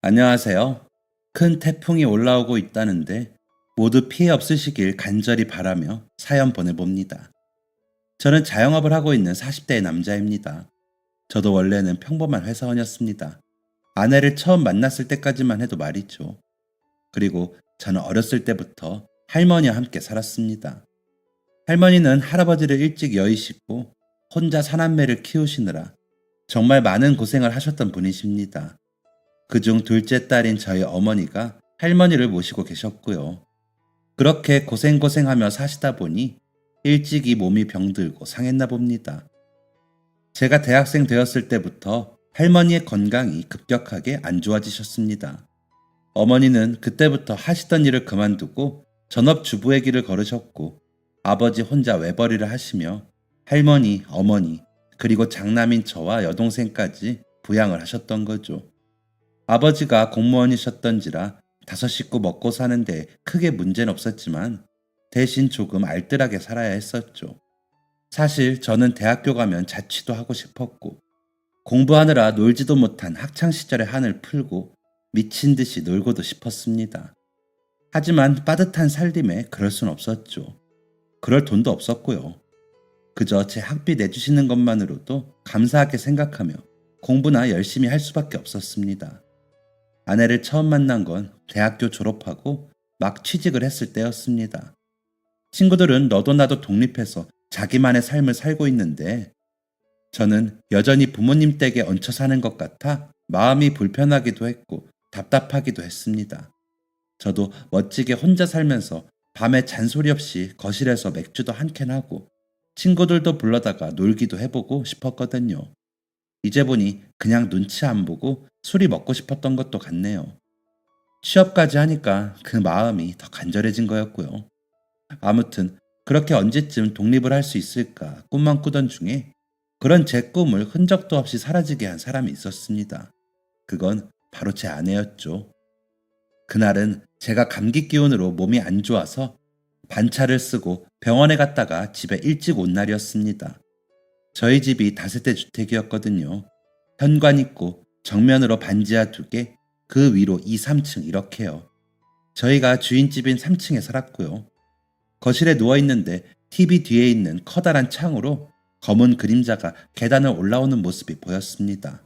안녕하세요. 큰 태풍이 올라오고 있다는데 모두 피해 없으시길 간절히 바라며 사연 보내봅니다. 저는 자영업을 하고 있는 40대의 남자입니다. 저도 원래는 평범한 회사원이었습니다. 아내를 처음 만났을 때까지만 해도 말이죠. 그리고 저는 어렸을 때부터 할머니와 함께 살았습니다. 할머니는 할아버지를 일찍 여의시고 혼자 사남매를 키우시느라 정말 많은 고생을 하셨던 분이십니다. 그중 둘째 딸인 저희 어머니가 할머니를 모시고 계셨고요. 그렇게 고생고생하며 사시다 보니 일찍이 몸이 병들고 상했나 봅니다. 제가 대학생 되었을 때부터 할머니의 건강이 급격하게 안 좋아지셨습니다. 어머니는 그때부터 하시던 일을 그만두고 전업주부의 길을 걸으셨고 아버지 혼자 외벌이를 하시며 할머니, 어머니, 그리고 장남인 저와 여동생까지 부양을 하셨던 거죠. 아버지가 공무원이셨던지라 다섯 식구 먹고 사는데 크게 문제는 없었지만 대신 조금 알뜰하게 살아야 했었죠. 사실 저는 대학교 가면 자취도 하고 싶었고 공부하느라 놀지도 못한 학창시절의 한을 풀고 미친 듯이 놀고도 싶었습니다. 하지만 빠듯한 살림에 그럴 순 없었죠. 그럴 돈도 없었고요. 그저 제 학비 내주시는 것만으로도 감사하게 생각하며 공부나 열심히 할 수밖에 없었습니다. 아내를 처음 만난 건 대학교 졸업하고 막 취직을 했을 때였습니다. 친구들은 너도 나도 독립해서 자기만의 삶을 살고 있는데 저는 여전히 부모님 댁에 얹혀 사는 것 같아 마음이 불편하기도 했고 답답하기도 했습니다. 저도 멋지게 혼자 살면서 밤에 잔소리 없이 거실에서 맥주도 한 캔 하고 친구들도 불러다가 놀기도 해보고 싶었거든요. 이제 보니 그냥 눈치 안 보고 술이 먹고 싶었던 것도 같네요. 취업까지 하니까 그 마음이 더 간절해진 거였고요. 아무튼 그렇게 언제쯤 독립을 할 수 있을까 꿈만 꾸던 중에 그런 제 꿈을 흔적도 없이 사라지게 한 사람이 있었습니다. 그건 바로 제 아내였죠. 그날은 제가 감기 기운으로 몸이 안 좋아서 반차를 쓰고 병원에 갔다가 집에 일찍 온 날이었습니다. 저희 집이 다세대 주택이었거든요. 현관 있고 정면으로 반지하 2개, 그 위로 2, 3층 이렇게요. 저희가 주인집인 3층에 살았고요. 거실에 누워있는데 TV 뒤에 있는 커다란 창으로 검은 그림자가 계단을 올라오는 모습이 보였습니다.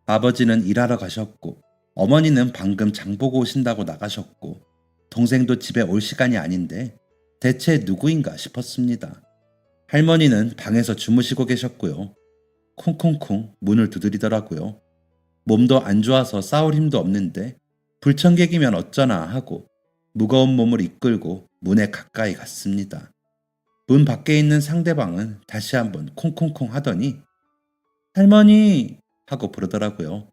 아버지는 일하러 가셨고 어머니는 방금 장 보고 오신다고 나가셨고 동생도 집에 올 시간이 아닌데 대체 누구인가 싶었습니다. 할머니는 방에서 주무시고 계셨고요. 콩콩콩 문을 두드리더라고요. 몸도 안 좋아서 싸울 힘도 없는데 불청객이면 어쩌나 하고 무거운 몸을 이끌고 문에 가까이 갔습니다. 문 밖에 있는 상대방은 다시 한번 콩콩콩 하더니 할머니 하고 부르더라고요.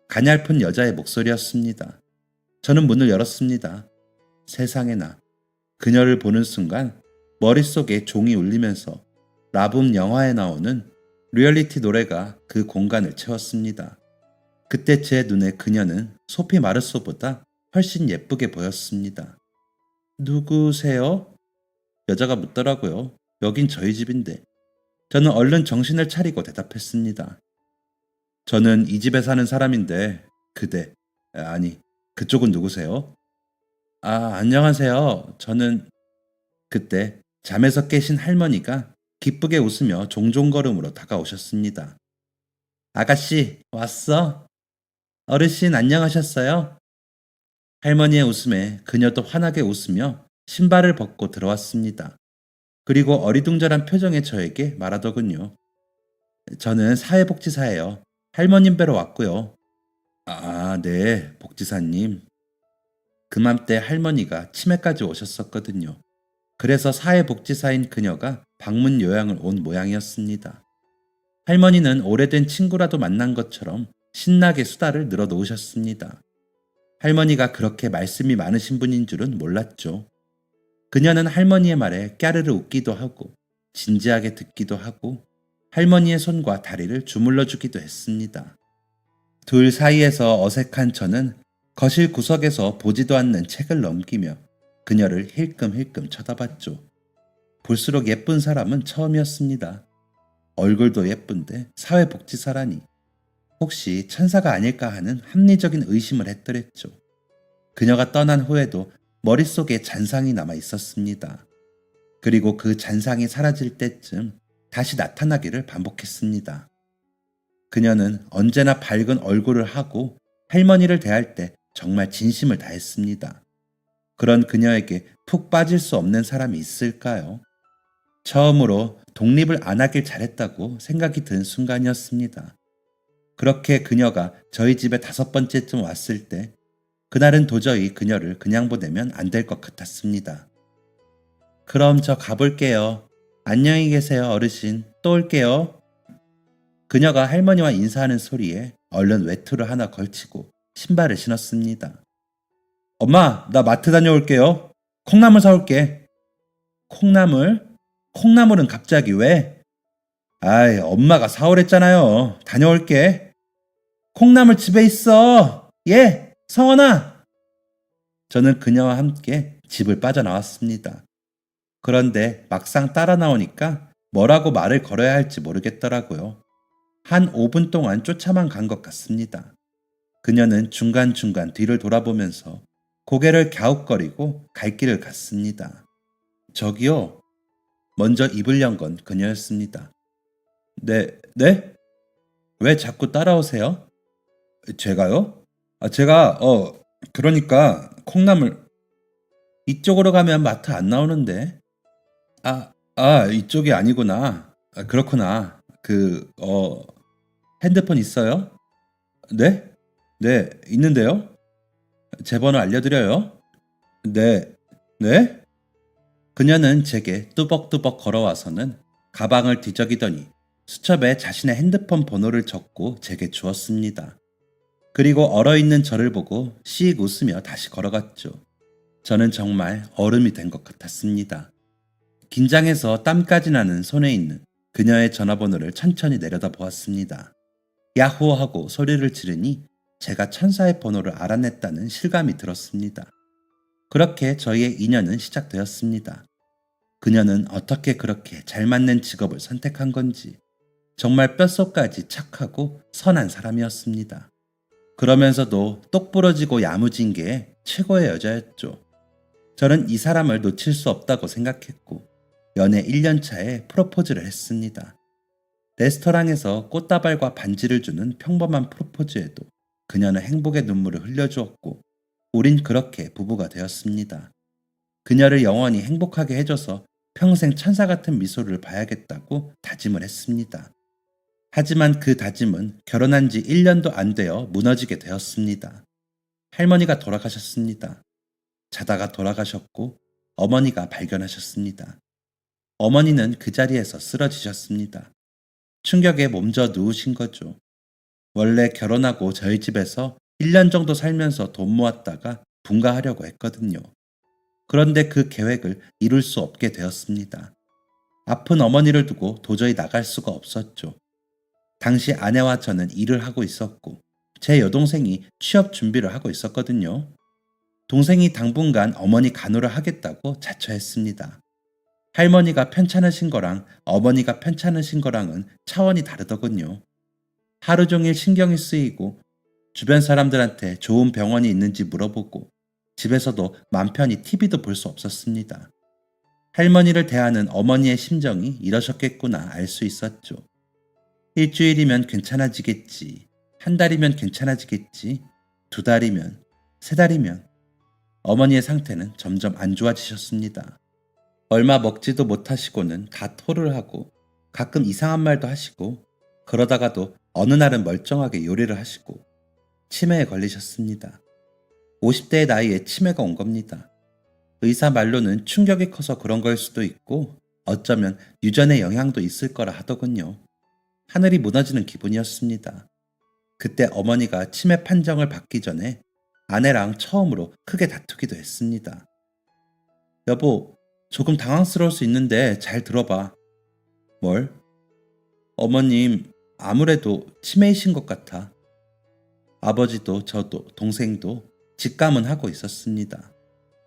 가냘픈 여자의 목소리였습니다. 저는 문을 열었습니다. 세상에나 그녀를 보는 순간 머릿속에 종이 울리면서 라붐 영화에 나오는 리얼리티 노래가 그 공간을 채웠습니다. 그때 제 눈에 그녀는 소피 마르소보다 훨씬 예쁘게 보였습니다. 누구세요? 여자가 묻더라고요. 여긴 저희 집인데. 저는 얼른 정신을 차리고 대답했습니다. 저는 이 집에 사는 사람인데 그대, 아니 그쪽은 누구세요? 아, 안녕하세요. 저는 그때 잠에서 깨신 할머니가 기쁘게 웃으며 종종걸음으로 다가오셨습니다. 아가씨, 왔어? 어르신 안녕하셨어요? 할머니의 웃음에 그녀도 환하게 웃으며 신발을 벗고 들어왔습니다. 그리고 어리둥절한 표정의 저에게 말하더군요. 저는 사회복지사예요. 할머님 뵈러 왔고요. 아, 네, 복지사님. 그맘때 할머니가 치매까지 오셨었거든요. 그래서 사회복지사인 그녀가 방문 요양을 온 모양이었습니다. 할머니는 오래된 친구라도 만난 것처럼 신나게 수다를 늘어놓으셨습니다. 할머니가 그렇게 말씀이 많으신 분인 줄은 몰랐죠. 그녀는 할머니의 말에 깨르르 웃기도 하고 진지하게 듣기도 하고 할머니의 손과 다리를 주물러 주기도 했습니다. 둘 사이에서 어색한 저는 거실 구석에서 보지도 않는 책을 넘기며 그녀를 힐끔힐끔 쳐다봤죠. 볼수록 예쁜 사람은 처음이었습니다. 얼굴도 예쁜데 사회복지사라니. 혹시 천사가 아닐까 하는 합리적인 의심을 했더랬죠. 그녀가 떠난 후에도 머릿속에 잔상이 남아 있었습니다. 그리고 그 잔상이 사라질 때쯤 다시 나타나기를 반복했습니다. 그녀는 언제나 밝은 얼굴을 하고 할머니를 대할 때 정말 진심을 다했습니다. 그런 그녀에게 푹 빠질 수 없는 사람이 있을까요? 처음으로 독립을 안 하길 잘했다고 생각이 든 순간이었습니다. 그렇게 그녀가 저희 집에 5번째쯤 왔을 때 그날은 도저히 그녀를 그냥 보내면 안 될 것 같았습니다. 그럼 저 가볼게요. 안녕히 계세요, 어르신. 또 올게요. 그녀가 할머니와 인사하는 소리에 얼른 외투를 하나 걸치고 신발을 신었습니다. 엄마, 나 마트 다녀올게요. 콩나물 사올게. 콩나물? 콩나물은 갑자기 왜? 아이, 엄마가 사오랬잖아요. 다녀올게. 콩나물 집에 있어. 예, 성원아. 저는 그녀와 함께 집을 빠져나왔습니다. 그런데 막상 따라 나오니까 뭐라고 말을 걸어야 할지 모르겠더라고요. 한 5분 동안 쫓아만 간 것 같습니다. 그녀는 중간중간 뒤를 돌아보면서 고개를 갸웃거리고 갈 길을 갔습니다. 저기요. 먼저 입을 연 건 그녀였습니다. 네? 왜 자꾸 따라오세요? 제가요? 그러니까 콩나물 이쪽으로 가면 마트 안 나오는데. 이쪽이 아니구나. 그렇구나. 핸드폰 있어요? 네? 네, 있는데요? 제 번호 알려드려요? 네? 그녀는 제게 뚜벅뚜벅 걸어와서는 가방을 뒤적이더니 수첩에 자신의 핸드폰 번호를 적고 제게 주었습니다. 그리고 얼어있는 저를 보고 씩 웃으며 다시 걸어갔죠. 저는 정말 얼음이 된 것 같았습니다. 긴장해서 땀까지 나는 손에 있는 그녀의 전화번호를 천천히 내려다 보았습니다. 야호 하고 소리를 지르니 제가 천사의 번호를 알아냈다는 실감이 들었습니다. 그렇게 저희의 인연은 시작되었습니다. 그녀는 어떻게 그렇게 잘 맞는 직업을 선택한 건지 정말 뼛속까지 착하고 선한 사람이었습니다. 그러면서도 똑부러지고 야무진 게 최고의 여자였죠. 저는 이 사람을 놓칠 수 없다고 생각했고 연애 1년 차에 프로포즈를 했습니다. 레스토랑에서 꽃다발과 반지를 주는 평범한 프로포즈에도 그녀는 행복의 눈물을 흘려주었고 우린 그렇게 부부가 되었습니다. 그녀를 영원히 행복하게 해줘서 평생 천사 같은 미소를 봐야겠다고 다짐을 했습니다. 하지만 그 다짐은 결혼한 지 1년도 안 되어 무너지게 되었습니다. 할머니가 돌아가셨습니다. 자다가 돌아가셨고 어머니가 발견하셨습니다. 어머니는 그 자리에서 쓰러지셨습니다. 충격에 몸져 누우신 거죠. 원래 결혼하고 저희 집에서 1년 정도 살면서 돈 모았다가 분가하려고 했거든요. 그런데 그 계획을 이룰 수 없게 되었습니다. 아픈 어머니를 두고 도저히 나갈 수가 없었죠. 당시 아내와 저는 일을 하고 있었고 제 여동생이 취업 준비를 하고 있었거든요. 동생이 당분간 어머니 간호를 하겠다고 자처했습니다. 할머니가 편찮으신 거랑 어머니가 편찮으신 거랑은 차원이 다르더군요. 하루 종일 신경이 쓰이고 주변 사람들한테 좋은 병원이 있는지 물어보고 집에서도 맘 편히 TV도 볼 수 없었습니다. 할머니를 대하는 어머니의 심정이 이러셨겠구나 알 수 있었죠. 일주일이면 괜찮아지겠지. 한 달이면 괜찮아지겠지. 2달이면, 3달이면. 어머니의 상태는 점점 안 좋아지셨습니다. 얼마 먹지도 못하시고는 다 토를 하고 가끔 이상한 말도 하시고 그러다가도 어느 날은 멀쩡하게 요리를 하시고 치매에 걸리셨습니다. 50대의 나이에 치매가 온 겁니다. 의사 말로는 충격이 커서 그런 걸 수도 있고 어쩌면 유전의 영향도 있을 거라 하더군요. 하늘이 무너지는 기분이었습니다. 그때 어머니가 치매 판정을 받기 전에 아내랑 처음으로 크게 다투기도 했습니다. 여보, 조금 당황스러울 수 있는데 잘 들어봐. 뭘? 어머님, 아무래도 치매이신 것 같아. 아버지도 저도 동생도 직감은 하고 있었습니다.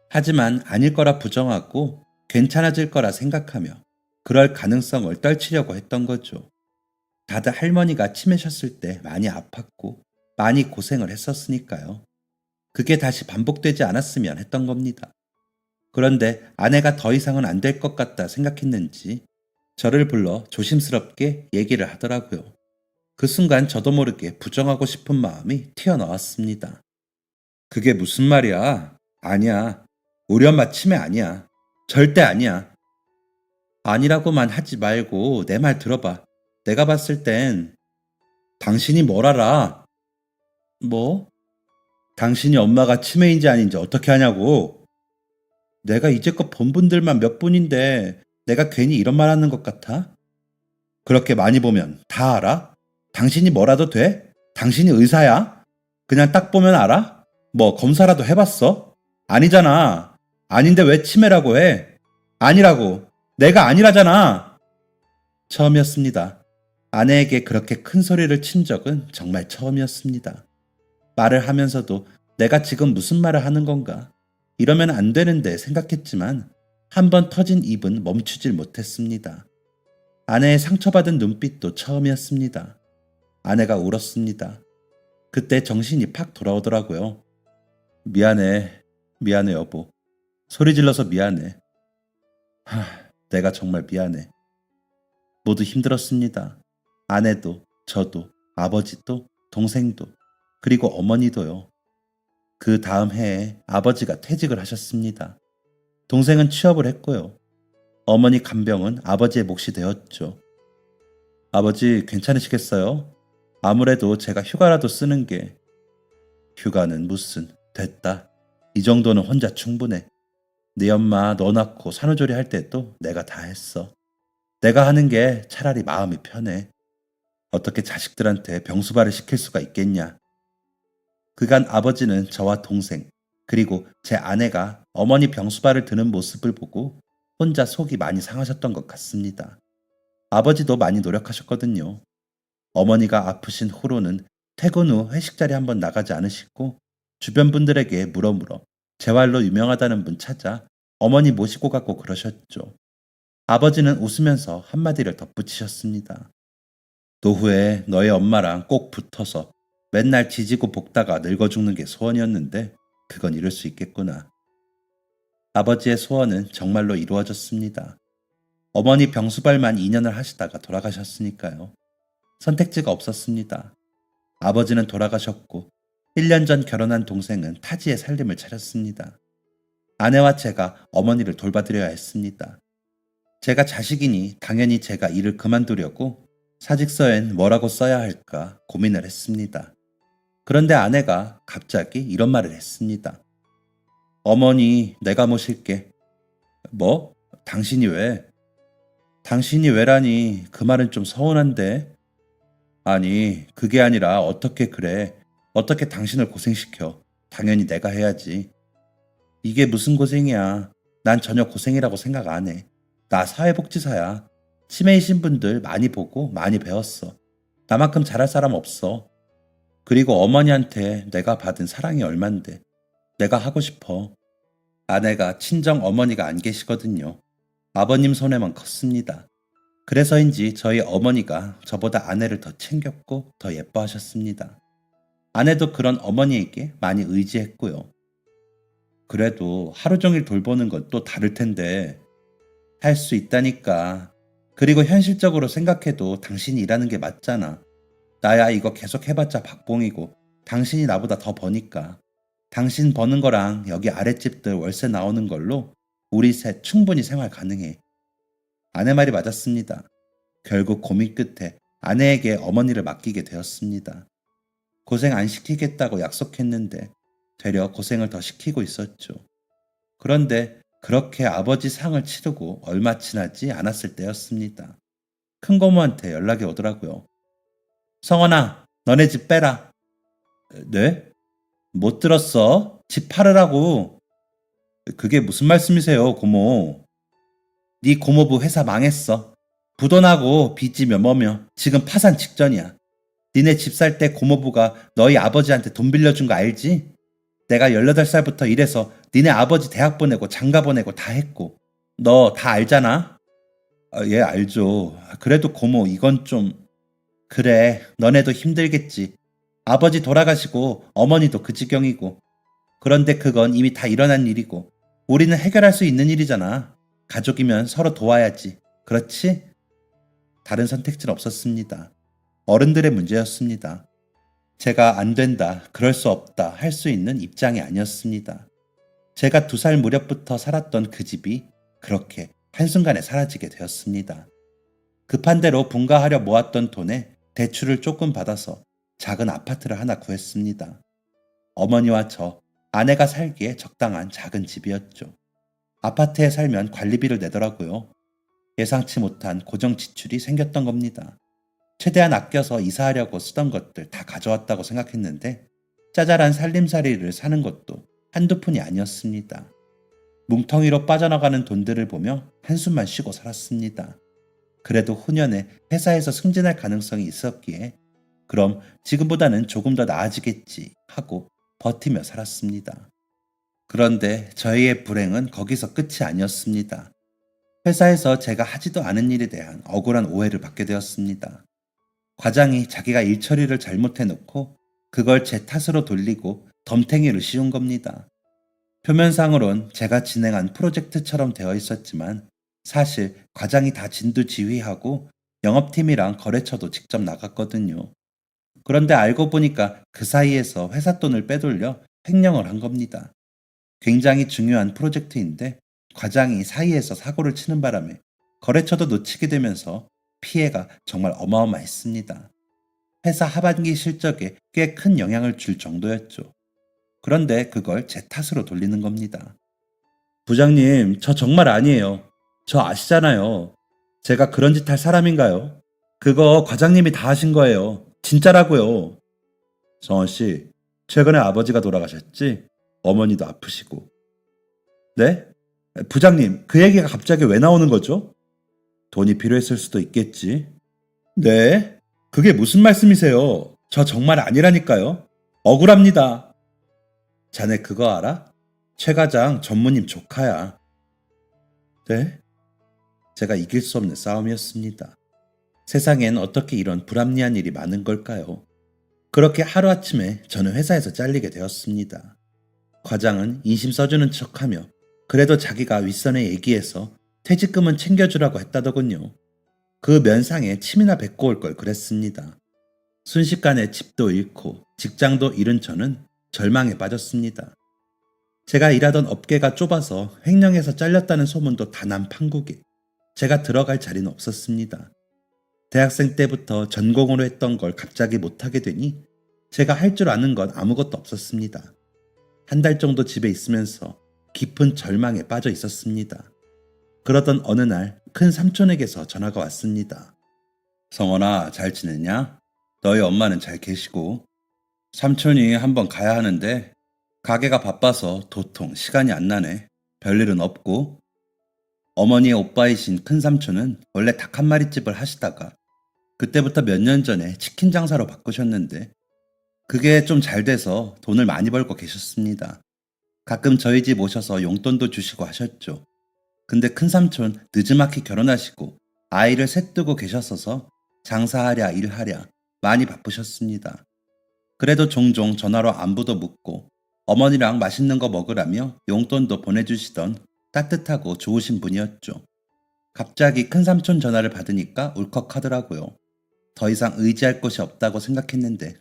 하지만 아닐 거라 부정하고 괜찮아질 거라 생각하며 그럴 가능성을 떨치려고 했던 거죠. 다들 할머니가 치매셨을 때 많이 아팠고 많이 고생을 했었으니까요. 그게 다시 반복되지 않았으면 했던 겁니다. 그런데 아내가 더 이상은 안 될 것 같다 생각했는지 저를 불러 조심스럽게 얘기를 하더라고요. 그 순간 저도 모르게 부정하고 싶은 마음이 튀어나왔습니다. 그게 무슨 말이야? 아니야. 우리 엄마 치매 아니야. 절대 아니야. 아니라고만 하지 말고 내 말 들어봐. 내가 봤을 땐 당신이 뭘 알아? 뭐? 당신이 엄마가 치매인지 아닌지 어떻게 하냐고. 내가 이제껏 본 분들만 몇 분인데 내가 괜히 이런 말 하는 것 같아? 그렇게 많이 보면 다 알아? 당신이 뭐라도 돼? 당신이 의사야? 그냥 딱 보면 알아? 뭐 검사라도 해봤어? 아니잖아. 아닌데 왜 치매라고 해? 아니라고. 내가 아니라잖아. 처음이었습니다. 아내에게 그렇게 큰 소리를 친 적은 정말 처음이었습니다. 말을 하면서도 내가 지금 무슨 말을 하는 건가? 이러면 안 되는데 생각했지만 한 번 터진 입은 멈추질 못했습니다. 아내의 상처받은 눈빛도 처음이었습니다. 아내가 울었습니다. 그때 정신이 팍 돌아오더라고요. 미안해. 미안해, 여보. 소리 질러서 미안해. 내가 정말 미안해. 모두 힘들었습니다. 아내도, 저도, 아버지도, 동생도, 그리고 어머니도요. 그 다음 해에 아버지가 퇴직을 하셨습니다. 동생은 취업을 했고요. 어머니 간병은 아버지의 몫이 되었죠. 아버지 괜찮으시겠어요? 아무래도 제가 휴가라도 쓰는 게. 휴가는 무슨, 됐다. 이 정도는 혼자 충분해. 네 엄마 너 낳고 산후조리 할 때도 내가 다 했어. 내가 하는 게 차라리 마음이 편해. 어떻게 자식들한테 병수발을 시킬 수가 있겠냐. 그간 아버지는 저와 동생, 그리고 제 아내가 어머니 병수발을 드는 모습을 보고 혼자 속이 많이 상하셨던 것 같습니다. 아버지도 많이 노력하셨거든요. 어머니가 아프신 후로는 퇴근 후 회식 자리 한번 나가지 않으시고 주변 분들에게 물어물어 재활로 유명하다는 분 찾아 어머니 모시고 가고 그러셨죠. 아버지는 웃으면서 한마디를 덧붙이셨습니다. 노후에 너의 엄마랑 꼭 붙어서 맨날 지지고 볶다가 늙어 죽는 게 소원이었는데 그건 이룰 수 있겠구나. 아버지의 소원은 정말로 이루어졌습니다. 어머니 병수발만 2년을 하시다가 돌아가셨으니까요. 선택지가 없었습니다. 아버지는 돌아가셨고 1년 전 결혼한 동생은 타지에 살림을 차렸습니다. 아내와 제가 어머니를 돌봐드려야 했습니다. 제가 자식이니 당연히 제가 일을 그만두려고 사직서엔 뭐라고 써야 할까 고민을 했습니다. 그런데 아내가 갑자기 이런 말을 했습니다. 어머니, 내가 모실게. 뭐? 당신이 왜? 당신이 왜라니 그 말은 좀 서운한데. 아니, 그게 아니라 어떻게 그래. 어떻게 당신을 고생시켜. 당연히 내가 해야지. 이게 무슨 고생이야. 난 전혀 고생이라고 생각 안 해. 나 사회복지사야. 치매이신 분들 많이 보고 많이 배웠어. 나만큼 잘할 사람 없어. 그리고 어머니한테 내가 받은 사랑이 얼만데. 내가 하고 싶어. 아내가 친정 어머니가 안 계시거든요. 아버님 손에만 컸습니다. 그래서인지 저희 어머니가 저보다 아내를 더 챙겼고 더 예뻐하셨습니다. 아내도 그런 어머니에게 많이 의지했고요. 그래도 하루 종일 돌보는 건 또 다를 텐데 할 수 있다니까. 그리고 현실적으로 생각해도 당신이 일하는 게 맞잖아. 나야 이거 계속 해봤자 박봉이고 당신이 나보다 더 버니까. 당신 버는 거랑 여기 아랫집들 월세 나오는 걸로 우리 셋 충분히 생활 가능해. 아내 말이 맞았습니다. 결국 고민 끝에 아내에게 어머니를 맡기게 되었습니다. 고생 안 시키겠다고 약속했는데 되려 고생을 더 시키고 있었죠. 그런데 그렇게 아버지 상을 치르고 얼마 지나지 않았을 때였습니다. 큰고모한테 연락이 오더라고요. 성원아, 너네 집 빼라. 네? 못 들었어? 집 팔으라고. 그게 무슨 말씀이세요, 고모? 네 고모부 회사 망했어. 부도나고 빚이며 뭐며 지금 파산 직전이야. 니네 집 살 때 고모부가 너희 아버지한테 돈 빌려준 거 알지? 내가 18살부터 일해서 니네 아버지 대학 보내고 장가 보내고 다 했고. 너 다 알잖아? 예, 알죠. 그래도 고모 이건 좀... 그래, 너네도 힘들겠지. 아버지 돌아가시고 어머니도 그 지경이고. 그런데 그건 이미 다 일어난 일이고. 우리는 해결할 수 있는 일이잖아. 가족이면 서로 도와야지. 그렇지? 다른 선택지는 없었습니다. 어른들의 문제였습니다. 제가 안 된다, 그럴 수 없다 할 수 있는 입장이 아니었습니다. 제가 2살 무렵부터 살았던 그 집이 그렇게 한순간에 사라지게 되었습니다. 급한 대로 분가하려 모았던 돈에 대출을 조금 받아서 작은 아파트를 하나 구했습니다. 어머니와 저, 아내가 살기에 적당한 작은 집이었죠. 아파트에 살면 관리비를 내더라고요. 예상치 못한 고정 지출이 생겼던 겁니다. 최대한 아껴서 이사하려고 쓰던 것들 다 가져왔다고 생각했는데 짜잘한 살림살이를 사는 것도 한두 푼이 아니었습니다. 뭉텅이로 빠져나가는 돈들을 보며 한숨만 쉬고 살았습니다. 그래도 후년에 회사에서 승진할 가능성이 있었기에 그럼 지금보다는 조금 더 나아지겠지 하고 버티며 살았습니다. 그런데 저희의 불행은 거기서 끝이 아니었습니다. 회사에서 제가 하지도 않은 일에 대한 억울한 오해를 받게 되었습니다. 과장이 자기가 일 처리를 잘못해놓고 그걸 제 탓으로 돌리고 덤탱이를 씌운 겁니다. 표면상으론 제가 진행한 프로젝트처럼 되어 있었지만 사실 과장이 다 진두지휘하고 영업팀이랑 거래처도 직접 나갔거든요. 그런데 알고 보니까 그 사이에서 회사 돈을 빼돌려 횡령을 한 겁니다. 굉장히 중요한 프로젝트인데 과장이 사이에서 사고를 치는 바람에 거래처도 놓치게 되면서 피해가 정말 어마어마했습니다. 회사 하반기 실적에 꽤 큰 영향을 줄 정도였죠. 그런데 그걸 제 탓으로 돌리는 겁니다. 부장님, 저 정말 아니에요. 저 아시잖아요. 제가 그런 짓 할 사람인가요? 그거 과장님이 다 하신 거예요. 진짜라고요. 정원 씨, 최근에 아버지가 돌아가셨지? 어머니도 아프시고. 네? 부장님, 그 얘기가 갑자기 왜 나오는 거죠? 돈이 필요했을 수도 있겠지. 네? 그게 무슨 말씀이세요? 저 정말 아니라니까요. 억울합니다. 자네 그거 알아? 최 과장 전무님 조카야. 네? 제가 이길 수 없는 싸움이었습니다. 세상엔 어떻게 이런 불합리한 일이 많은 걸까요? 그렇게 하루아침에 저는 회사에서 잘리게 되었습니다. 과장은 인심 써주는 척하며 그래도 자기가 윗선에 얘기해서 퇴직금은 챙겨주라고 했다더군요. 그 면상에 침이나 뱉고 올 걸 그랬습니다. 순식간에 집도 잃고 직장도 잃은 저는 절망에 빠졌습니다. 제가 일하던 업계가 좁아서 횡령해서 잘렸다는 소문도 다 난 판국에 제가 들어갈 자리는 없었습니다. 대학생 때부터 전공으로 했던 걸 갑자기 못하게 되니 제가 할 줄 아는 건 아무것도 없었습니다. 1달 정도 집에 있으면서 깊은 절망에 빠져 있었습니다. 그러던 어느 날 큰 삼촌에게서 전화가 왔습니다. 성원아, 잘 지냈냐? 너희 엄마는 잘 계시고 삼촌이 한번 가야 하는데 가게가 바빠서 도통 시간이 안 나네. 별일은 없고. 어머니의 오빠이신 큰 삼촌은 원래 닭 한 마리집을 하시다가 그때부터 몇 년 전에 치킨 장사로 바꾸셨는데 그게 좀 잘 돼서 돈을 많이 벌고 계셨습니다. 가끔 저희 집 오셔서 용돈도 주시고 하셨죠. 근데 큰삼촌 늦지막히 결혼하시고 아이를 셋 두고 계셨어서 장사하랴 일하랴 많이 바쁘셨습니다. 그래도 종종 전화로 안부도 묻고 어머니랑 맛있는 거 먹으라며 용돈도 보내주시던 따뜻하고 좋으신 분이었죠. 갑자기 큰삼촌 전화를 받으니까 울컥하더라고요. 더 이상 의지할 곳이 없다고 생각했는데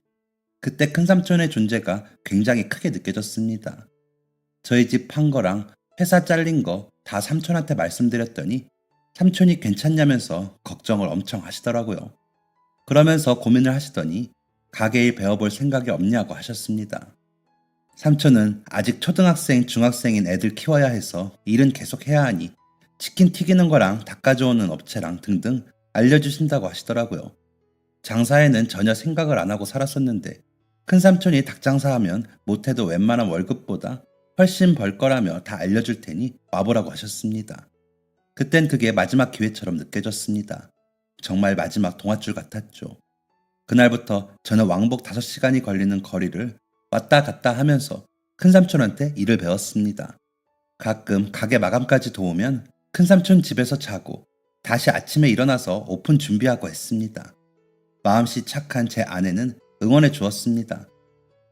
그때 큰삼촌의 존재가 굉장히 크게 느껴졌습니다. 저희 집 판 거랑 회사 잘린 거 다 삼촌한테 말씀드렸더니 삼촌이 괜찮냐면서 걱정을 엄청 하시더라고요. 그러면서 고민을 하시더니 가게 일 배워볼 생각이 없냐고 하셨습니다. 삼촌은 아직 초등학생, 중학생인 애들 키워야 해서 일은 계속 해야 하니 치킨 튀기는 거랑 닭 가져오는 업체랑 등등 알려주신다고 하시더라고요. 장사에는 전혀 생각을 안 하고 살았었는데 큰삼촌이 닭 장사하면 못해도 웬만한 월급보다 훨씬 벌 거라며 다 알려줄 테니 와보라고 하셨습니다. 그땐 그게 마지막 기회처럼 느껴졌습니다. 정말 마지막 동아줄 같았죠. 그날부터 저는 왕복 5시간이 걸리는 거리를 왔다 갔다 하면서 큰삼촌한테 일을 배웠습니다. 가끔 가게 마감까지 도우면 큰삼촌 집에서 자고 다시 아침에 일어나서 오픈 준비하고 했습니다. 마음씨 착한 제 아내는 응원해 주었습니다.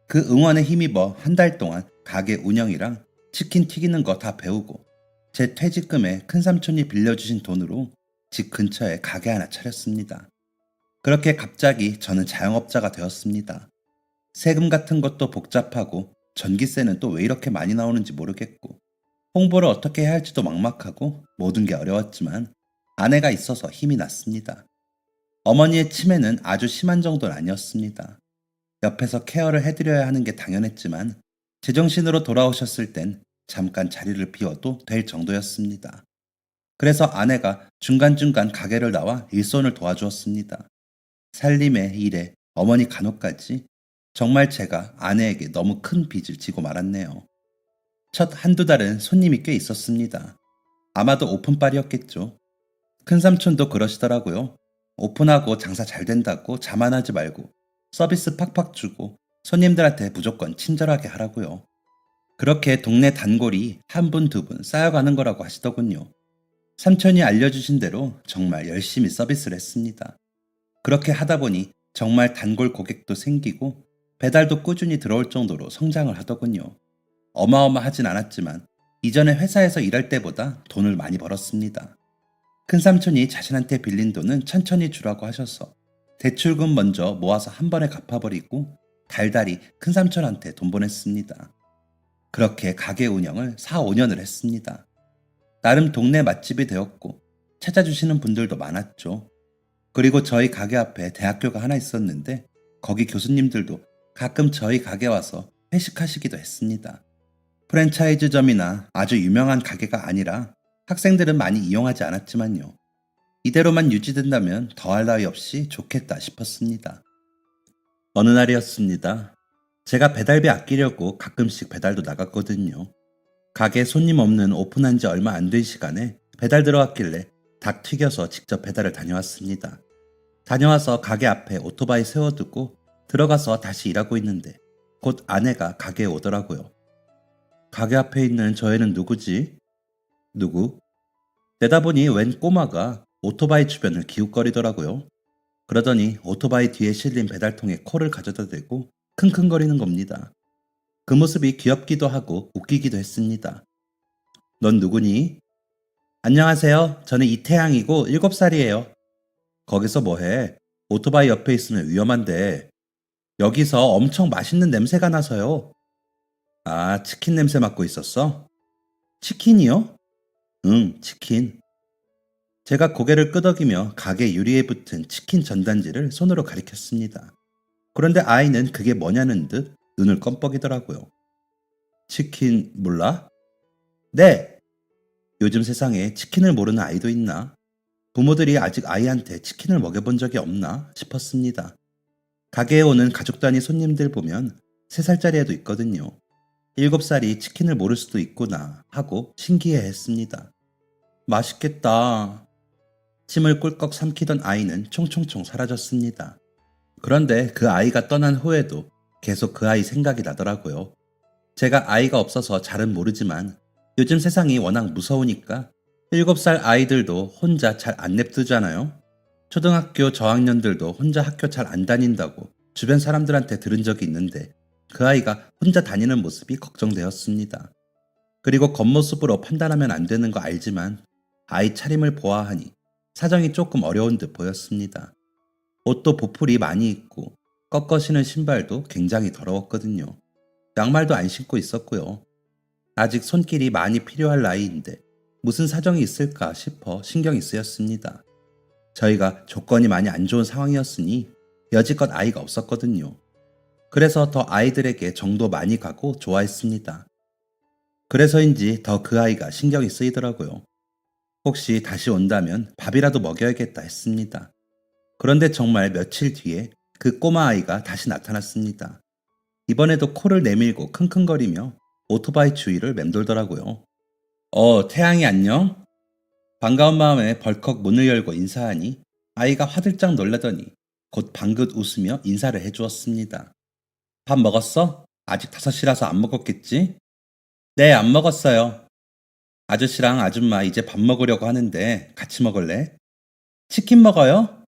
그 응원에 힘입어 한 달 동안 가게 운영이랑 치킨 튀기는 거 다 배우고 제 퇴직금에 큰삼촌이 빌려주신 돈으로 집 근처에 가게 하나 차렸습니다. 그렇게 갑자기 저는 자영업자가 되었습니다. 세금 같은 것도 복잡하고 전기세는 또 왜 이렇게 많이 나오는지 모르겠고 홍보를 어떻게 해야 할지도 막막하고 모든 게 어려웠지만 아내가 있어서 힘이 났습니다. 어머니의 치매는 아주 심한 정도는 아니었습니다. 옆에서 케어를 해드려야 하는 게 당연했지만 제정신으로 돌아오셨을 땐 잠깐 자리를 비워도 될 정도였습니다. 그래서 아내가 중간중간 가게를 나와 일손을 도와주었습니다. 살림에 일에 어머니 간호까지 정말 제가 아내에게 너무 큰 빚을 지고 말았네요. 첫 한두 달은 손님이 꽤 있었습니다. 아마도 오픈빨이었겠죠. 큰삼촌도 그러시더라고요. 오픈하고 장사 잘 된다고 자만하지 말고 서비스 팍팍 주고 손님들한테 무조건 친절하게 하라고요. 그렇게 동네 단골이 한 분, 두 분 쌓여가는 거라고 하시더군요. 삼촌이 알려주신 대로 정말 열심히 서비스를 했습니다. 그렇게 하다 보니 정말 단골 고객도 생기고 배달도 꾸준히 들어올 정도로 성장을 하더군요. 어마어마하진 않았지만 이전에 회사에서 일할 때보다 돈을 많이 벌었습니다. 큰삼촌이 자신한테 빌린 돈은 천천히 주라고 하셔서 대출금 먼저 모아서 한 번에 갚아버리고 달달이 큰삼촌한테 돈 보냈습니다. 그렇게 가게 운영을 4, 5년을 했습니다. 나름 동네 맛집이 되었고 찾아주시는 분들도 많았죠. 그리고 저희 가게 앞에 대학교가 하나 있었는데 거기 교수님들도 가끔 저희 가게 와서 회식하시기도 했습니다. 프랜차이즈점이나 아주 유명한 가게가 아니라 학생들은 많이 이용하지 않았지만요. 이대로만 유지된다면 더할 나위 없이 좋겠다 싶었습니다. 어느 날이었습니다. 제가 배달비 아끼려고 가끔씩 배달도 나갔거든요. 가게 손님 없는 오픈한 지 얼마 안 된 시간에 배달 들어왔길래 닭 튀겨서 직접 배달을 다녀왔습니다. 다녀와서 가게 앞에 오토바이 세워두고 들어가서 다시 일하고 있는데 곧 아내가 가게에 오더라고요. 가게 앞에 있는 저 애는 누구지? 누구? 내다보니 웬 꼬마가 오토바이 주변을 기웃거리더라고요. 그러더니 오토바이 뒤에 실린 배달통에 코를 가져다 대고 킁킁거리는 겁니다. 그 모습이 귀엽기도 하고 웃기기도 했습니다. 넌 누구니? 안녕하세요. 저는 이태양이고 7살이에요. 거기서 뭐해? 오토바이 옆에 있으면 위험한데. 여기서 엄청 맛있는 냄새가 나서요. 아, 치킨 냄새 맡고 있었어? 치킨이요? 응, 치킨. 제가 고개를 끄덕이며 가게 유리에 붙은 치킨 전단지를 손으로 가리켰습니다. 그런데 아이는 그게 뭐냐는 듯 눈을 껌뻑이더라고요. 치킨 몰라? 네! 요즘 세상에 치킨을 모르는 아이도 있나? 부모들이 아직 아이한테 치킨을 먹여본 적이 없나 싶었습니다. 가게에 오는 가족 단위 손님들 보면 3살짜리 애도 있거든요. 7살이 치킨을 모를 수도 있구나 하고 신기해 했습니다. 맛있겠다. 침을 꿀꺽 삼키던 아이는 총총총 사라졌습니다. 그런데 그 아이가 떠난 후에도 계속 그 아이 생각이 나더라고요. 제가 아이가 없어서 잘은 모르지만 요즘 세상이 워낙 무서우니까 7살 아이들도 혼자 잘 안 냅두잖아요. 초등학교 저학년들도 혼자 학교 잘 안 다닌다고 주변 사람들한테 들은 적이 있는데 그 아이가 혼자 다니는 모습이 걱정되었습니다. 그리고 겉모습으로 판단하면 안 되는 거 알지만 아이 차림을 보아하니 사정이 조금 어려운 듯 보였습니다. 옷도 보풀이 많이 있고 꺾어 신은 신발도 굉장히 더러웠거든요. 양말도 안 신고 있었고요. 아직 손길이 많이 필요할 나이인데 무슨 사정이 있을까 싶어 신경이 쓰였습니다. 저희가 조건이 많이 안 좋은 상황이었으니 여지껏 아이가 없었거든요. 그래서 더 아이들에게 정도 많이 가고 좋아했습니다. 그래서인지 더 그 아이가 신경이 쓰이더라고요. 혹시 다시 온다면 밥이라도 먹여야겠다 했습니다. 그런데 정말 며칠 뒤에 그 꼬마 아이가 다시 나타났습니다. 이번에도 코를 내밀고 킁킁거리며 오토바이 주위를 맴돌더라고요. 태양이 안녕? 반가운 마음에 벌컥 문을 열고 인사하니 아이가 화들짝 놀라더니 곧 방긋 웃으며 인사를 해주었습니다. 밥 먹었어? 아직 5시라서 안 먹었겠지? 네, 안 먹었어요. 아저씨랑 아줌마 이제 밥 먹으려고 하는데 같이 먹을래? 치킨 먹어요?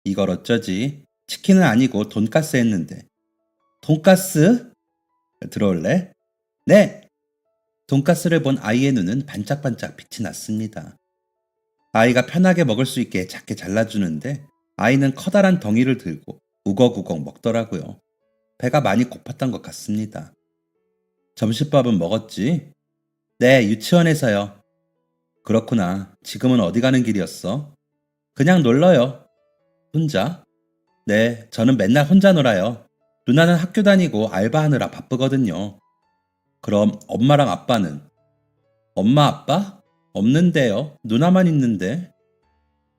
이걸 어쩌지? 치킨은 아니고 돈가스 했는데. 돈가스? 들어올래? 네! 돈가스를 본 아이의 눈은 반짝반짝 빛이 났습니다. 아이가 편하게 먹을 수 있게 작게 잘라주는데 아이는 커다란 덩이를 들고 우걱우걱 먹더라고요. 배가 많이 고팠던 것 같습니다. 점심밥은 먹었지? 네, 유치원에서요. 그렇구나. 지금은 어디 가는 길이었어? 그냥 놀러요. 혼자? 네, 저는 맨날 혼자 놀아요. 누나는 학교 다니고 알바하느라 바쁘거든요. 그럼 엄마랑 아빠는? 엄마, 아빠? 없는데요. 누나만 있는데.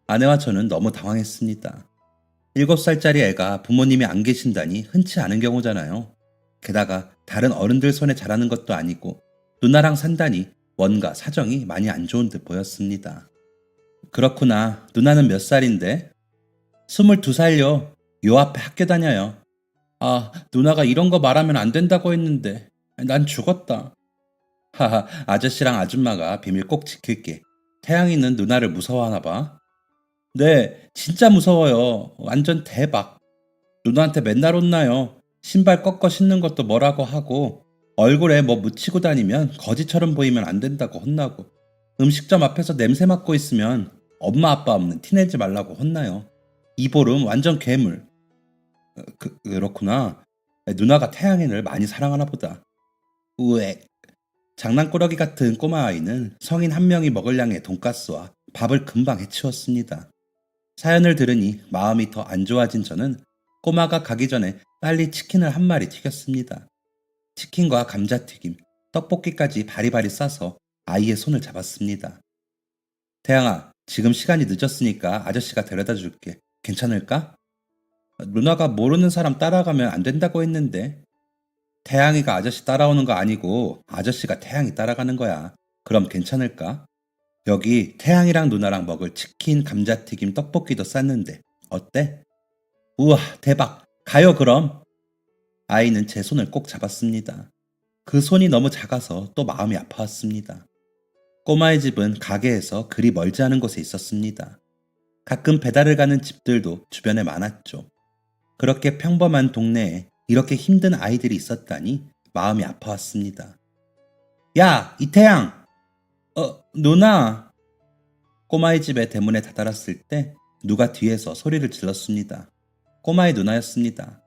아내와 저는 너무 당황했습니다. 7살짜리 애가 부모님이 안 계신다니 흔치 않은 경우잖아요. 게다가 다른 어른들 손에 자라는 것도 아니고 누나랑 산다니 뭔가 사정이 많이 안 좋은 듯 보였습니다. 그렇구나. 누나는 몇 살인데? 22살요. 요 앞에 학교 다녀요. 아, 누나가 이런 거 말하면 안 된다고 했는데 난 죽었다. 하하, 아저씨랑 아줌마가 비밀 꼭 지킬게. 태양이는 누나를 무서워하나 봐. 네, 진짜 무서워요. 완전 대박. 누나한테 맨날 혼나요. 신발 꺾어 신는 것도 뭐라고 하고 얼굴에 뭐 묻히고 다니면 거지처럼 보이면 안 된다고 혼나고 음식점 앞에서 냄새 맡고 있으면 엄마 아빠 없는 티내지 말라고 혼나요. 이보름 완전 괴물. 그렇구나. 누나가 태양인을 많이 사랑하나 보다. 우엑. 장난꾸러기 같은 꼬마 아이는 성인 한 명이 먹을 양의 돈가스와 밥을 금방 해치웠습니다. 사연을 들으니 마음이 더 안 좋아진 저는 꼬마가 가기 전에 빨리 치킨을 한 마리 튀겼습니다. 치킨과 감자튀김, 떡볶이까지 바리바리 싸서 아이의 손을 잡았습니다. 태양아, 지금 시간이 늦었으니까 아저씨가 데려다 줄게. 괜찮을까? 누나가 모르는 사람 따라가면 안 된다고 했는데. 태양이가 아저씨 따라오는 거 아니고 아저씨가 태양이 따라가는 거야. 그럼 괜찮을까? 여기 태양이랑 누나랑 먹을 치킨, 감자튀김, 떡볶이도 쌌는데 어때? 우와, 대박. 가요 그럼. 아이는 제 손을 꼭 잡았습니다. 그 손이 너무 작아서 또 마음이 아파왔습니다. 꼬마의 집은 가게에서 그리 멀지 않은 곳에 있었습니다. 가끔 배달을 가는 집들도 주변에 많았죠. 그렇게 평범한 동네에 이렇게 힘든 아이들이 있었다니 마음이 아파왔습니다. 야, 이태양! 누나! 꼬마의 집에 대문에 다다랐을 때 누가 뒤에서 소리를 질렀습니다. 꼬마의 누나였습니다.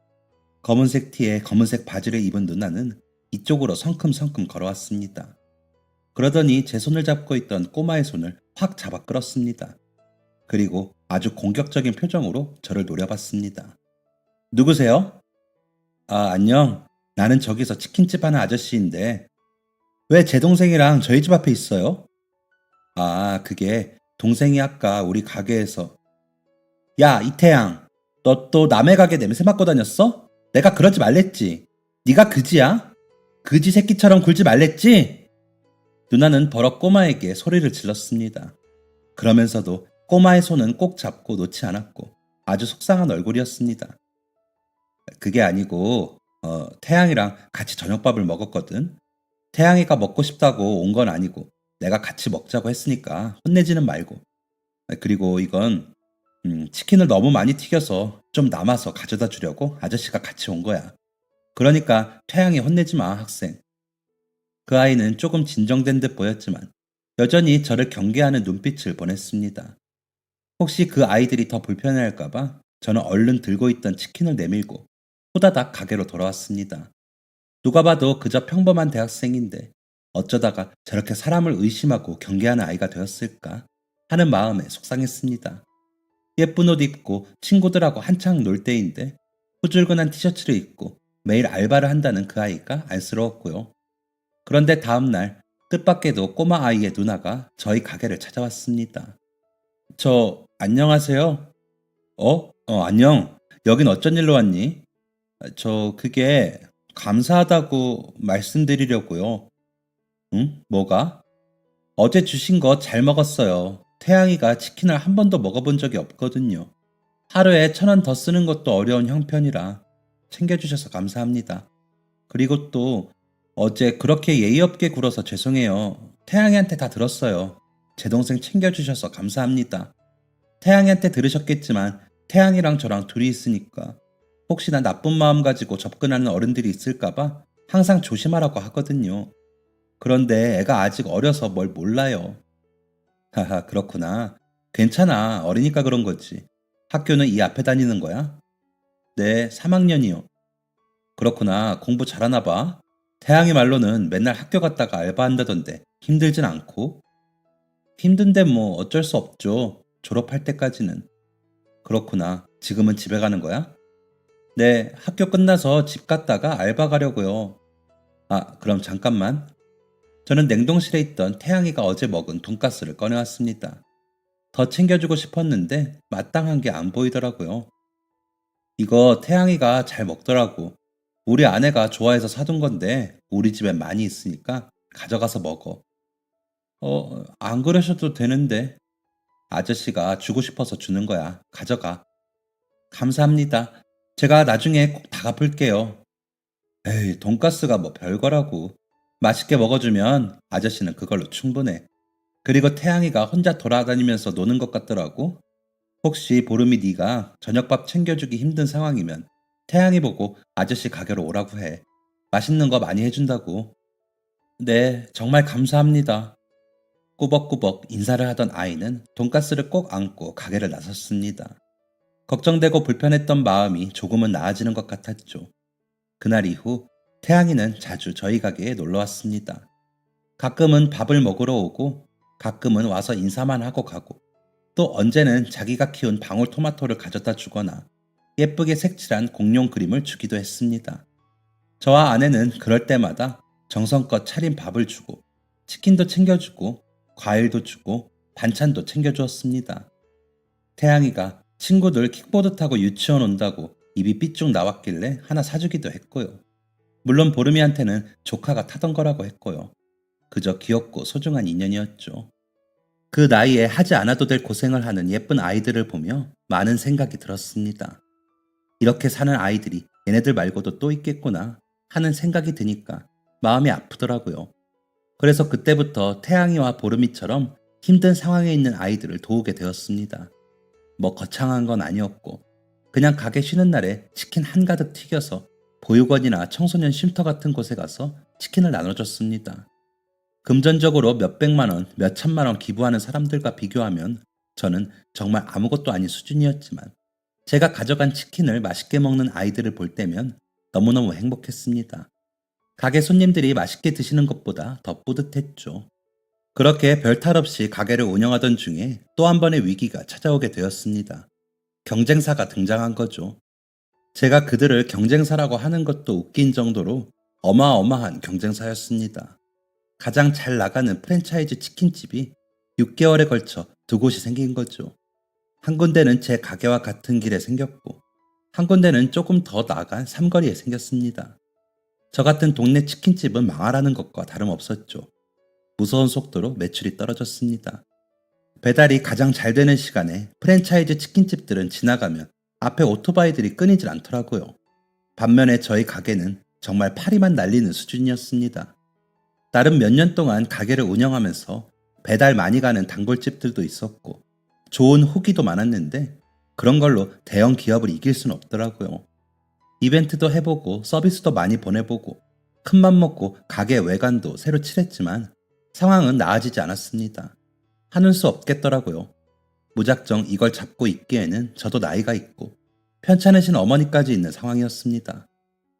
검은색 티에 검은색 바지를 입은 누나는 이쪽으로 성큼성큼 걸어왔습니다. 그러더니 제 손을 잡고 있던 꼬마의 손을 확 잡아 끌었습니다. 그리고 아주 공격적인 표정으로 저를 노려봤습니다. 누구세요? 아, 안녕. 나는 저기서 치킨집 하는 아저씨인데 왜 제 동생이랑 저희 집 앞에 있어요? 아, 그게 동생이 아까 우리 가게에서. 야, 이태양. 너 또 남의 가게 냄새 맡고 다녔어? 내가 그러지 말랬지. 네가 그지야? 그지 새끼처럼 굴지 말랬지? 누나는 버럭 꼬마에게 소리를 질렀습니다. 그러면서도 꼬마의 손은 꼭 잡고 놓지 않았고 아주 속상한 얼굴이었습니다. 그게 아니고 태양이랑 같이 저녁밥을 먹었거든. 태양이가 먹고 싶다고 온 건 아니고 내가 같이 먹자고 했으니까 혼내지는 말고. 그리고 이건 치킨을 너무 많이 튀겨서 좀 남아서 가져다 주려고 아저씨가 같이 온 거야. 그러니까 태양이 혼내지 마, 학생. 그 아이는 조금 진정된 듯 보였지만 여전히 저를 경계하는 눈빛을 보냈습니다. 혹시 그 아이들이 더 불편해할까봐 저는 얼른 들고 있던 치킨을 내밀고 호다닥 가게로 돌아왔습니다. 누가 봐도 그저 평범한 대학생인데 어쩌다가 저렇게 사람을 의심하고 경계하는 아이가 되었을까 하는 마음에 속상했습니다. 예쁜 옷 입고 친구들하고 한창 놀 때인데 후줄근한 티셔츠를 입고 매일 알바를 한다는 그 아이가 안쓰러웠고요. 그런데 다음날 뜻밖에도 꼬마 아이의 누나가 저희 가게를 찾아왔습니다. 안녕하세요. 안녕. 여긴 어쩐 일로 왔니? 그게 감사하다고 말씀드리려고요. 응? 뭐가? 어제 주신 거 잘 먹었어요. 태양이가 치킨을 한 번도 먹어본 적이 없거든요. 하루에 1,000원 더 쓰는 것도 어려운 형편이라 챙겨주셔서 감사합니다. 그리고 또 어제 그렇게 예의 없게 굴어서 죄송해요. 태양이한테 다 들었어요. 제 동생 챙겨주셔서 감사합니다. 태양이한테 들으셨겠지만 태양이랑 저랑 둘이 있으니까 혹시나 나쁜 마음 가지고 접근하는 어른들이 있을까봐 항상 조심하라고 하거든요. 그런데 애가 아직 어려서 뭘 몰라요. 하하, 그렇구나. 괜찮아. 어리니까 그런 거지. 학교는 이 앞에 다니는 거야? 네, 3학년이요. 그렇구나. 공부 잘하나 봐. 태양이 말로는 맨날 학교 갔다가 알바한다던데 힘들진 않고? 힘든데 뭐 어쩔 수 없죠. 졸업할 때까지는. 그렇구나. 지금은 집에 가는 거야? 네, 학교 끝나서 집 갔다가 알바 가려고요. 아, 그럼 잠깐만. 저는 냉동실에 있던 태양이가 어제 먹은 돈가스를 꺼내왔습니다. 더 챙겨주고 싶었는데 마땅한 게 안 보이더라고요. 이거 태양이가 잘 먹더라고. 우리 아내가 좋아해서 사둔 건데 우리 집에 많이 있으니까 가져가서 먹어. 안 그러셔도 되는데. 아저씨가 주고 싶어서 주는 거야. 가져가. 감사합니다. 제가 나중에 꼭 다 갚을게요. 에이, 돈가스가 뭐 별거라고. 맛있게 먹어주면 아저씨는 그걸로 충분해. 그리고 태양이가 혼자 돌아다니면서 노는 것 같더라고. 혹시 보름이 네가 저녁밥 챙겨주기 힘든 상황이면 태양이 보고 아저씨 가게로 오라고 해. 맛있는 거 많이 해준다고. 네, 정말 감사합니다. 꾸벅꾸벅 인사를 하던 아이는 돈가스를 꼭 안고 가게를 나섰습니다. 걱정되고 불편했던 마음이 조금은 나아지는 것 같았죠. 그날 이후 태양이는 자주 저희 가게에 놀러 왔습니다. 가끔은 밥을 먹으러 오고, 가끔은 와서 인사만 하고 가고, 또 언제는 자기가 키운 방울토마토를 가져다 주거나 예쁘게 색칠한 공룡 그림을 주기도 했습니다. 저와 아내는 그럴 때마다 정성껏 차린 밥을 주고, 치킨도 챙겨주고, 과일도 주고, 반찬도 챙겨주었습니다. 태양이가 친구들 킥보드 타고 유치원 온다고 입이 삐쭉 나왔길래 하나 사주기도 했고요. 물론 보름이한테는 조카가 타던 거라고 했고요. 그저 귀엽고 소중한 인연이었죠. 그 나이에 하지 않아도 될 고생을 하는 예쁜 아이들을 보며 많은 생각이 들었습니다. 이렇게 사는 아이들이 얘네들 말고도 또 있겠구나 하는 생각이 드니까 마음이 아프더라고요. 그래서 그때부터 태양이와 보름이처럼 힘든 상황에 있는 아이들을 도우게 되었습니다. 뭐 거창한 건 아니었고 그냥 가게 쉬는 날에 치킨 한가득 튀겨서 보육원이나 청소년 쉼터 같은 곳에 가서 치킨을 나눠줬습니다. 금전적으로 몇백만 원, 몇천만 원 기부하는 사람들과 비교하면 저는 정말 아무것도 아닌 수준이었지만 제가 가져간 치킨을 맛있게 먹는 아이들을 볼 때면 너무너무 행복했습니다. 가게 손님들이 맛있게 드시는 것보다 더 뿌듯했죠. 그렇게 별탈 없이 가게를 운영하던 중에 또 한 번의 위기가 찾아오게 되었습니다. 경쟁사가 등장한 거죠. 제가 그들을 경쟁사라고 하는 것도 웃긴 정도로 어마어마한 경쟁사였습니다. 가장 잘 나가는 프랜차이즈 치킨집이 6개월에 걸쳐 두 곳이 생긴 거죠. 한 군데는 제 가게와 같은 길에 생겼고, 한 군데는 조금 더 나간 삼거리에 생겼습니다. 저 같은 동네 치킨집은 망하라는 것과 다름없었죠. 무서운 속도로 매출이 떨어졌습니다. 배달이 가장 잘 되는 시간에 프랜차이즈 치킨집들은 지나가면 앞에 오토바이들이 끊이질 않더라고요. 반면에 저희 가게는 정말 파리만 날리는 수준이었습니다. 나름 몇 년 동안 가게를 운영하면서 배달 많이 가는 단골집들도 있었고 좋은 후기도 많았는데 그런 걸로 대형 기업을 이길 수는 없더라고요. 이벤트도 해보고 서비스도 많이 보내보고 큰맘 먹고 가게 외관도 새로 칠했지만 상황은 나아지지 않았습니다. 하는 수 없겠더라고요. 무작정 이걸 잡고 있기에는 저도 나이가 있고 편찮으신 어머니까지 있는 상황이었습니다.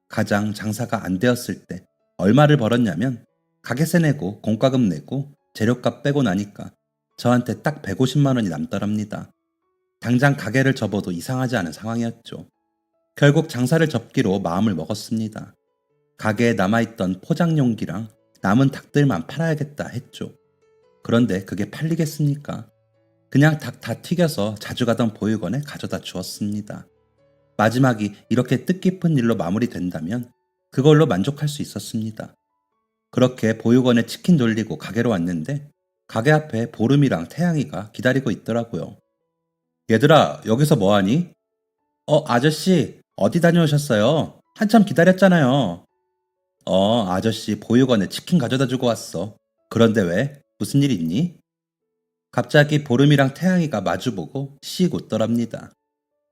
가장 장사가 안 되었을 때 얼마를 벌었냐면 가게세 내고 공과금 내고 재료값 빼고 나니까 저한테 딱 150만 원이 남더랍니다. 당장 가게를 접어도 이상하지 않은 상황이었죠. 결국 장사를 접기로 마음을 먹었습니다. 가게에 남아있던 포장용기랑 남은 닭들만 팔아야겠다 했죠. 그런데 그게 팔리겠습니까? 그냥 닭 다 튀겨서 자주 가던 보육원에 가져다 주었습니다. 마지막이 이렇게 뜻깊은 일로 마무리된다면 그걸로 만족할 수 있었습니다. 그렇게 보육원에 치킨 돌리고 가게로 왔는데 가게 앞에 보름이랑 태양이가 기다리고 있더라고요. 얘들아, 여기서 뭐하니? 아저씨, 어디 다녀오셨어요? 한참 기다렸잖아요. 아저씨 보육원에 치킨 가져다 주고 왔어. 그런데 왜? 무슨 일 있니? 갑자기 보름이랑 태양이가 마주보고 씩 웃더랍니다.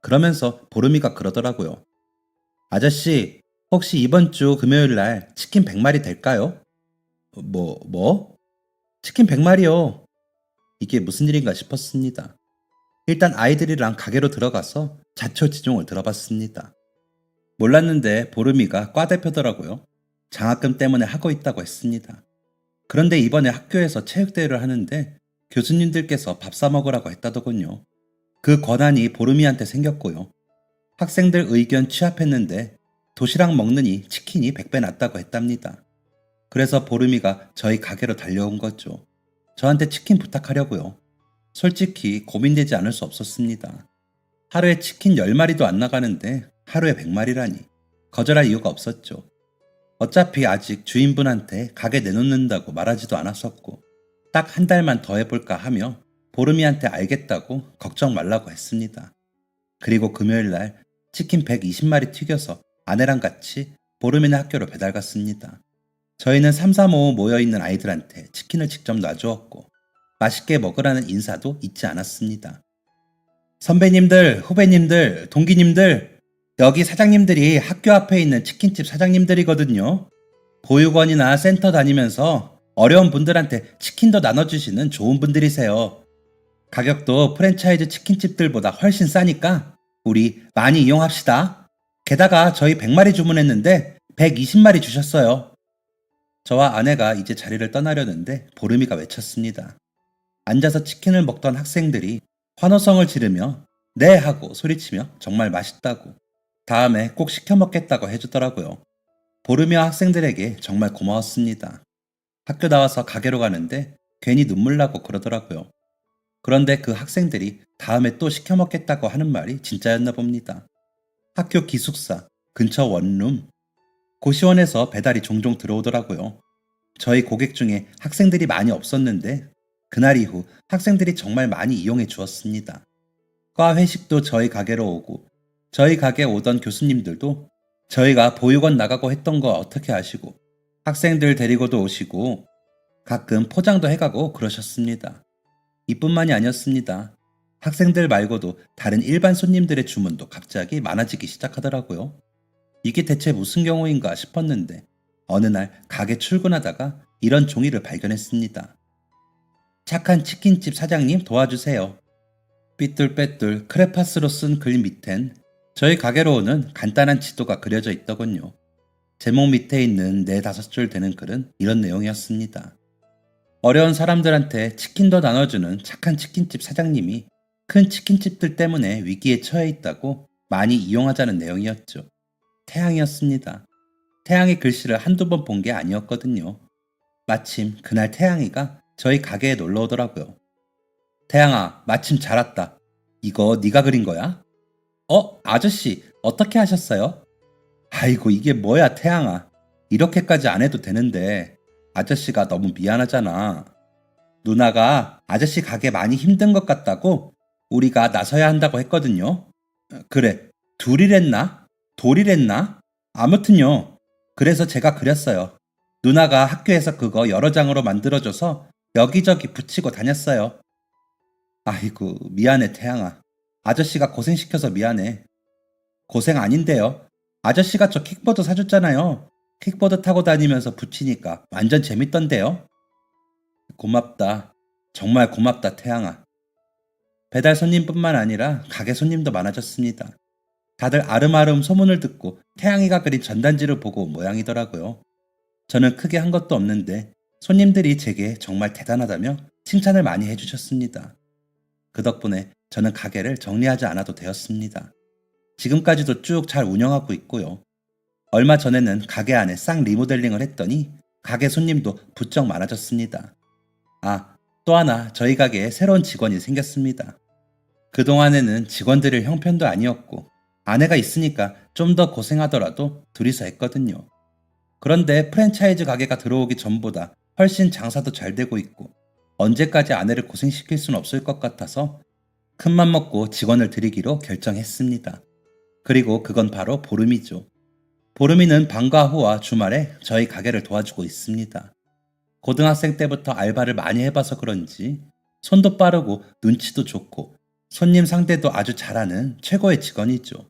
그러면서 보름이가 그러더라고요. 아저씨, 혹시 이번 주 금요일 날 치킨 100마리 될까요? 뭐? 치킨 100마리요. 이게 무슨 일인가 싶었습니다. 일단 아이들이랑 가게로 들어가서 자초지종을 들어봤습니다. 몰랐는데 보름이가 과 대표더라고요. 장학금 때문에 하고 있다고 했습니다. 그런데 이번에 학교에서 체육대회를 하는데 교수님들께서 밥 사 먹으라고 했다더군요. 그 권한이 보름이한테 생겼고요. 학생들 의견 취합했는데 도시락 먹느니 치킨이 100배 낫다고 했답니다. 그래서 보름이가 저희 가게로 달려온 거죠. 저한테 치킨 부탁하려고요. 솔직히 고민되지 않을 수 없었습니다. 하루에 치킨 10마리도 안 나가는데 하루에 100마리라니 거절할 이유가 없었죠. 어차피 아직 주인분한테 가게 내놓는다고 말하지도 않았었고 딱 한 달만 더 해볼까 하며 보름이한테 알겠다고 걱정 말라고 했습니다. 그리고 금요일날 치킨 120마리 튀겨서 아내랑 같이 보름이네 학교로 배달 갔습니다. 저희는 3, 4, 5 모여있는 아이들한테 치킨을 직접 놔주었고 맛있게 먹으라는 인사도 잊지 않았습니다. 선배님들, 후배님들, 동기님들, 여기 사장님들이 학교 앞에 있는 치킨집 사장님들이거든요. 보육원이나 센터 다니면서 어려운 분들한테 치킨도 나눠주시는 좋은 분들이세요. 가격도 프랜차이즈 치킨집들보다 훨씬 싸니까 우리 많이 이용합시다. 게다가 저희 100마리 주문했는데 120마리 주셨어요. 저와 아내가 이제 자리를 떠나려는데 보름이가 외쳤습니다. 앉아서 치킨을 먹던 학생들이 환호성을 지르며 네 하고 소리치며 정말 맛있다고 다음에 꼭 시켜 먹겠다고 해주더라고요. 보름이와 학생들에게 정말 고마웠습니다. 학교 나와서 가게로 가는데 괜히 눈물 나고 그러더라고요. 그런데 그 학생들이 다음에 또 시켜 먹겠다고 하는 말이 진짜였나 봅니다. 학교 기숙사, 근처 원룸, 고시원에서 배달이 종종 들어오더라고요. 저희 고객 중에 학생들이 많이 없었는데 그날 이후 학생들이 정말 많이 이용해 주었습니다. 과 회식도 저희 가게로 오고 저희 가게에 오던 교수님들도 저희가 보육원 나가고 했던 거 어떻게 아시고 학생들 데리고도 오시고 가끔 포장도 해가고 그러셨습니다. 이뿐만이 아니었습니다. 학생들 말고도 다른 일반 손님들의 주문도 갑자기 많아지기 시작하더라고요. 이게 대체 무슨 경우인가 싶었는데 어느 날 가게 출근하다가 이런 종이를 발견했습니다. 착한 치킨집 사장님 도와주세요. 삐뚤빼뚤 크레파스로 쓴 글 밑엔 저희 가게로 오는 간단한 지도가 그려져 있더군요. 제목 밑에 있는 4-5줄 되는 글은 이런 내용이었습니다. 어려운 사람들한테 치킨도 나눠주는 착한 치킨집 사장님이 큰 치킨집들 때문에 위기에 처해 있다고 많이 이용하자는 내용이었죠. 태양이었습니다. 태양이 글씨를 한두 번 본 게 아니었거든요. 마침 그날 태양이가 저희 가게에 놀러 오더라고요. 태양아, 마침 잘 왔다. 이거 네가 그린 거야? 아저씨, 어떻게 하셨어요? 아이고, 이게 뭐야, 태양아. 이렇게까지 안 해도 되는데 아저씨가 너무 미안하잖아. 누나가 아저씨 가게 많이 힘든 것 같다고 우리가 나서야 한다고 했거든요. 그래, 둘이랬나? 돌이랬나? 아무튼요. 그래서 제가 그렸어요. 누나가 학교에서 그거 여러 장으로 만들어줘서 여기저기 붙이고 다녔어요. 아이고, 미안해, 태양아. 아저씨가 고생시켜서 미안해. 고생 아닌데요. 아저씨가 저 킥보드 사줬잖아요. 킥보드 타고 다니면서 붙이니까 완전 재밌던데요. 고맙다. 정말 고맙다, 태양아. 배달 손님뿐만 아니라 가게 손님도 많아졌습니다. 다들 아름아름 소문을 듣고 태양이가 그린 전단지를 보고 온 모양이더라고요. 저는 크게 한 것도 없는데 손님들이 제게 정말 대단하다며 칭찬을 많이 해주셨습니다. 그 덕분에 저는 가게를 정리하지 않아도 되었습니다. 지금까지도 쭉 잘 운영하고 있고요. 얼마 전에는 가게 안에 싹 리모델링을 했더니 가게 손님도 부쩍 많아졌습니다. 또 하나 저희 가게에 새로운 직원이 생겼습니다. 그동안에는 직원들의 형편도 아니었고 아내가 있으니까 좀 더 고생하더라도 둘이서 했거든요. 그런데 프랜차이즈 가게가 들어오기 전보다 훨씬 장사도 잘 되고 있고 언제까지 아내를 고생시킬 수는 없을 것 같아서 큰맘 먹고 직원을 들이기로 결정했습니다. 그리고 그건 바로 보름이죠. 보름이는 방과 후와 주말에 저희 가게를 도와주고 있습니다. 고등학생 때부터 알바를 많이 해봐서 그런지 손도 빠르고 눈치도 좋고 손님 상대도 아주 잘하는 최고의 직원이죠.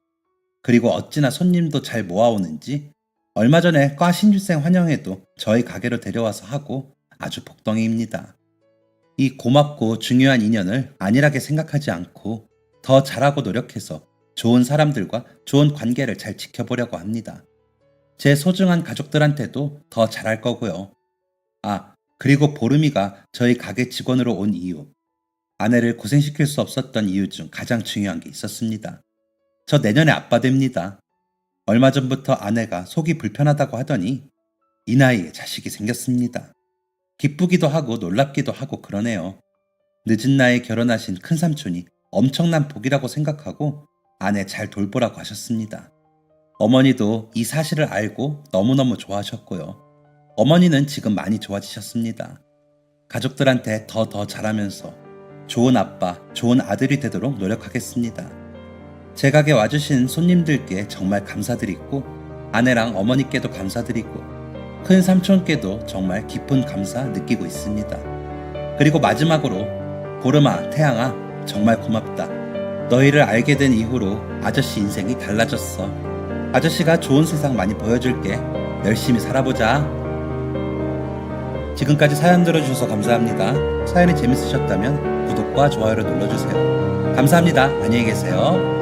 그리고 어찌나 손님도 잘 모아오는지 얼마 전에 과 신입생 환영회도 저희 가게로 데려와서 하고 아주 복덩이입니다. 이 고맙고 중요한 인연을 안일하게 생각하지 않고 더 잘하고 노력해서 좋은 사람들과 좋은 관계를 잘 지켜보려고 합니다. 제 소중한 가족들한테도 더 잘할 거고요. 아, 그리고 보름이가 저희 가게 직원으로 온 이유. 아내를 고생시킬 수 없었던 이유 중 가장 중요한 게 있었습니다. 저 내년에 아빠 됩니다. 얼마 전부터 아내가 속이 불편하다고 하더니 이 나이에 자식이 생겼습니다. 기쁘기도 하고 놀랍기도 하고 그러네요. 늦은 나이에 결혼하신 큰삼촌이 엄청난 복이라고 생각하고 아내 잘 돌보라고 하셨습니다. 어머니도 이 사실을 알고 너무너무 좋아하셨고요. 어머니는 지금 많이 좋아지셨습니다. 가족들한테 더 잘하면서 좋은 아빠, 좋은 아들이 되도록 노력하겠습니다. 제 가게 와주신 손님들께 정말 감사드리고 아내랑 어머니께도 감사드리고 큰 삼촌께도 정말 깊은 감사 느끼고 있습니다. 그리고 마지막으로 보름아, 태양아 정말 고맙다. 너희를 알게 된 이후로 아저씨 인생이 달라졌어. 아저씨가 좋은 세상 많이 보여줄게. 열심히 살아보자. 지금까지 사연 들어주셔서 감사합니다. 사연이 재밌으셨다면 구독과 좋아요를 눌러주세요. 감사합니다. 안녕히 계세요.